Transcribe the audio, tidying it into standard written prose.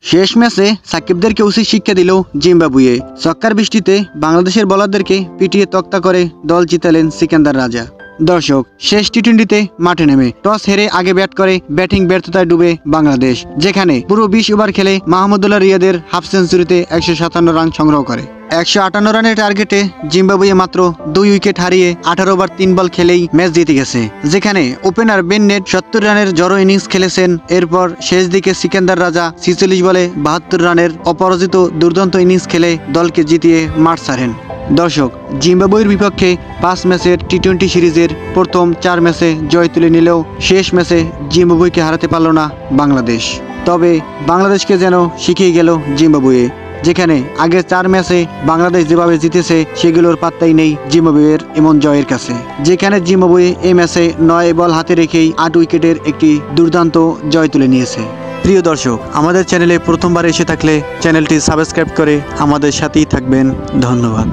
শেষ ম্যাচে সাকিবদেরকে উচিত শিক্ষা দিল জিম্বাবুয়ে। ছক্কার বৃষ্টিতে বাংলাদেশের বোলারদেরকে পিটিয়ে তক্তা করে দল জিতালেন সিকান্দার রাজা। দর্শক, শেষ টি-20তে মাঠে নেমে টস হেরে আগে ব্যাট করে ব্যাটিং ব্যর্থতায় ডুবে বাংলাদেশ, যেখানে পুরো 20 ওভার খেলে মাহমুদুল্লাহ রিয়াদের হাফ সেঞ্চুরিতে 157 রান সংগ্রহ করে। 158 রানের টার্গেটে জিম্বাবুয়ে মাত্র 2 উইকেট হারিয়ে 18 ওভার 3 বল খেলেই ম্যাচ জিতে গেছে, যেখানে ওপেনার বেন নেট 70 রানের জড়ো ইনিংস খেলেছেন। এরপর শেষ দিকে সিকান্দার রাজা 46 বলে 72 রানের অপরাজিত দুর্দান্ত ইনিংস খেলে দলকে জিতিয়ে মাঠ ছাড়েন। দর্শক, জিম্বাবুয়ের বিপক্ষে 5 ম্যাচের টি-20 সিরিজের প্রথম 4 ম্যাচে জয় তুলে নিলেও শেষ ম্যাচে জিম্বাবুয়েকে হারাতে পারল না বাংলাদেশ। তবে বাংলাদেশকে যেন শিখিয়ে গেল জিম্বাবুয়ে, যেখানে আগের 4 ম্যাচে বাংলাদেশ যেভাবে জিতেছে সেগুলোর পাত্তাই নেই জিম্বাবুয়ের এমন জয়ের কাছে, যেখানে জিম্বাবুয়ে এই ম্যাচে 9 বল হাতে রেখেই 8 উইকেটের একটি দুর্দান্ত জয় তুলে নিয়েছে। প্রিয় দর্শক, আমাদের চ্যানেলে প্রথমবার এসে থাকলে চ্যানেলটি সাবস্ক্রাইব করে আমাদের সাথেই থাকবেন। ধন্যবাদ।